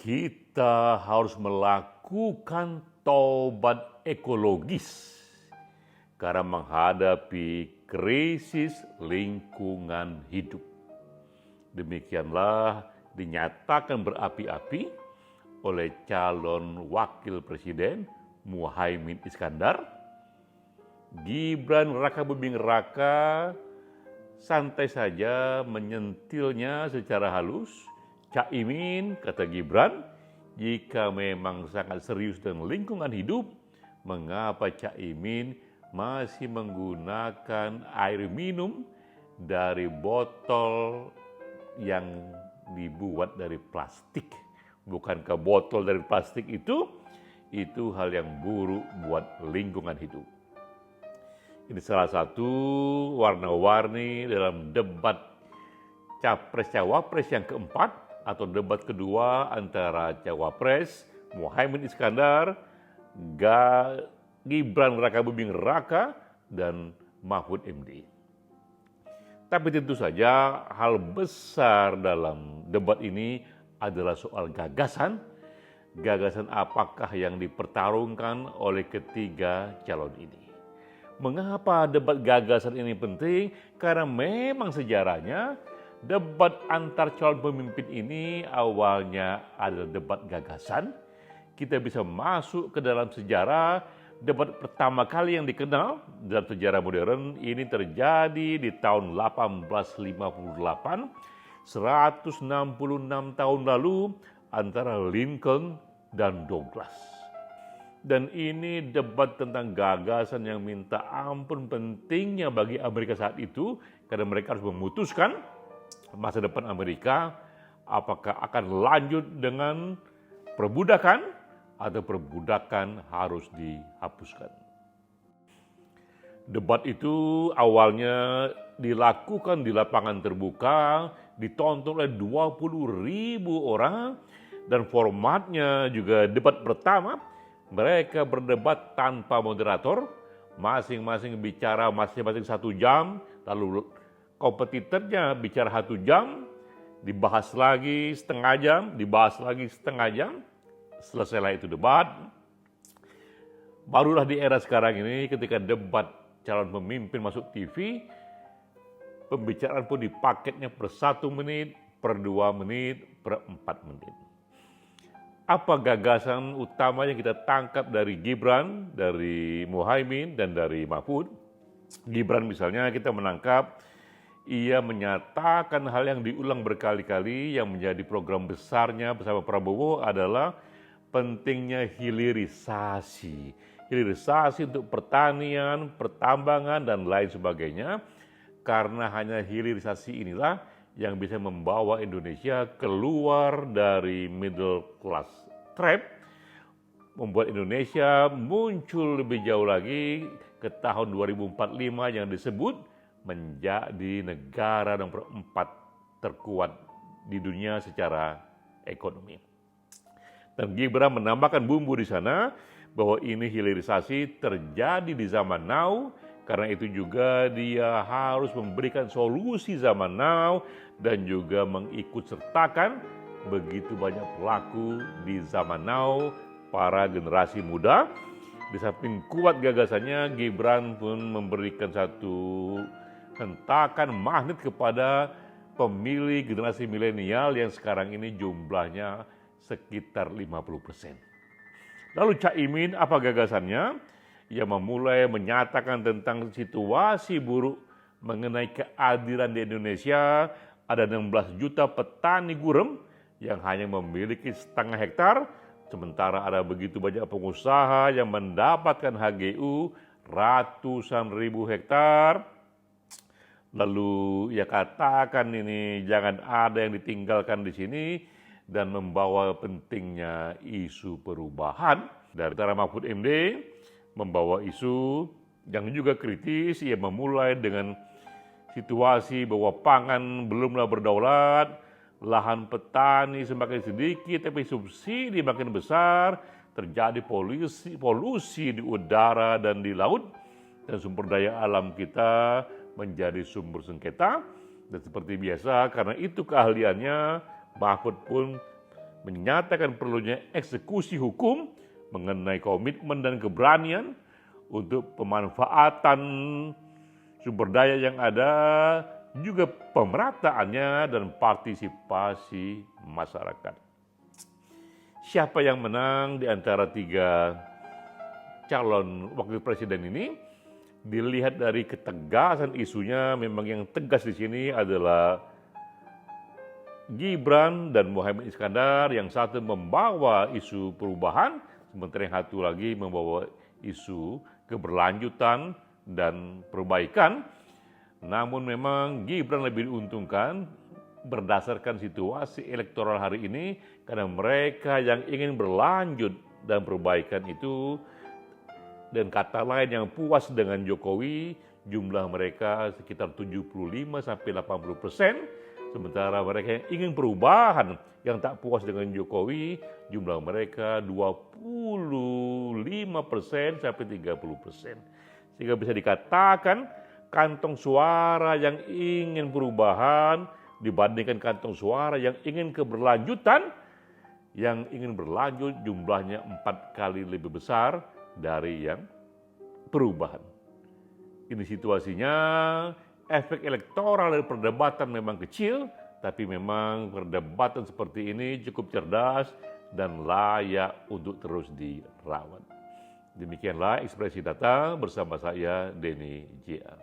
Kita harus melakukan taubat ekologis karena menghadapi krisis lingkungan hidup. Demikianlah dinyatakan berapi-api oleh calon wakil presiden Muhaimin Iskandar. Gibran Rakabuming Raka santai saja menyentilnya secara halus. Caimin, kata Gibran, jika memang sangat serius dengan lingkungan hidup, mengapa Caimin masih menggunakan air minum dari botol yang dibuat dari plastik? Bukankah botol dari plastik itu hal yang buruk buat lingkungan hidup? Ini salah satu warna-warni dalam debat Capres-Cawapres yang keempat, atau debat kedua antara Cawapres Muhaimin Iskandar, Gibran Rakabuming Raka, dan Mahfud MD. Tapi tentu saja hal besar dalam debat ini adalah soal gagasan. Gagasan apakah yang dipertarungkan oleh ketiga calon ini? Mengapa debat gagasan ini penting? Karena memang sejarahnya debat antar calon pemimpin ini awalnya adalah debat gagasan. Kita bisa masuk ke dalam sejarah. Debat pertama kali yang dikenal dalam sejarah modern ini terjadi di tahun 1858, 166 tahun lalu, antara Lincoln dan Douglas. Dan ini debat tentang gagasan yang minta ampun pentingnya bagi Amerika saat itu, karena mereka harus memutuskan masa depan Amerika, apakah akan lanjut dengan perbudakan atau perbudakan harus dihapuskan. Debat itu awalnya dilakukan di lapangan terbuka, ditonton oleh 20.000 orang, dan formatnya juga debat pertama, mereka berdebat tanpa moderator, masing-masing bicara masing-masing 1 jam, lalu kompetitornya bicara 1 jam, dibahas lagi setengah jam, dibahas lagi setengah jam. Selesailah itu debat. Barulah di era sekarang ini ketika debat calon pemimpin masuk TV, pembicaraan pun dipaketnya per 1 menit, per 2 menit, per 4 menit. Apa gagasan utama yang kita tangkap dari Gibran, dari Muhaimin, dan dari Mahfud? Gibran misalnya kita menangkap ia menyatakan hal yang diulang berkali-kali yang menjadi program besarnya bersama Prabowo adalah pentingnya hilirisasi. Hilirisasi untuk pertanian, pertambangan, dan lain sebagainya. Karena hanya hilirisasi inilah yang bisa membawa Indonesia keluar dari middle class trap, membuat Indonesia muncul lebih jauh lagi ke tahun 2045 yang disebut menjadi negara nomor 4 terkuat di dunia secara ekonomi. Dan Gibran menambahkan bumbu di sana bahwa ini hilirisasi terjadi di zaman now, karena itu juga dia harus memberikan solusi zaman now dan juga mengikut sertakan begitu banyak pelaku di zaman now, para generasi muda. Di samping kuat gagasannya, Gibran pun memberikan satu hentakan magnet kepada pemilih generasi milenial yang sekarang ini jumlahnya sekitar 50%. Lalu Caimin, apa gagasannya? Ia memulai menyatakan tentang situasi buruk mengenai keadilan di Indonesia. Ada 16 juta petani gurem yang hanya memiliki setengah hektar, sementara ada begitu banyak pengusaha yang mendapatkan HGU ratusan ribu hektar. Lalu ia katakan ini jangan ada yang ditinggalkan di sini dan membawa pentingnya isu perubahan. Dari antara Mahfud MD membawa isu yang juga kritis, ia memulai dengan situasi bahwa pangan belumlah berdaulat, lahan petani semakin sedikit tapi subsidi makin besar, terjadi polusi di udara dan di laut, dan sumber daya alam kita menjadi sumber sengketa. Dan seperti biasa, karena itu keahliannya, Mahfud pun menyatakan perlunya eksekusi hukum mengenai komitmen dan keberanian untuk pemanfaatan sumber daya yang ada, juga pemerataannya dan partisipasi masyarakat. Siapa yang menang di antara 3 calon wakil presiden ini? Dilihat dari ketegasan isunya, memang yang tegas di sini adalah Gibran dan Muhaimin Iskandar. Yang satu membawa isu perubahan, sementara yang satu lagi membawa isu keberlanjutan dan perbaikan. Namun memang Gibran lebih diuntungkan berdasarkan situasi elektoral hari ini, karena mereka yang ingin berlanjut dan perbaikan itu, dan kata lain yang puas dengan Jokowi, jumlah mereka sekitar 75-80%, sementara mereka yang ingin perubahan, yang tak puas dengan Jokowi, jumlah mereka 25%-30%. Sehingga bisa dikatakan kantong suara yang ingin perubahan dibandingkan kantong suara yang ingin keberlanjutan, yang ingin berlanjut jumlahnya 4 kali lebih besar dari yang perubahan. Ini situasinya, efek elektoral dari perdebatan memang kecil, tapi memang perdebatan seperti ini cukup cerdas dan layak untuk terus dirawat. Demikianlah Ekspresi Data bersama saya, Denny J.A.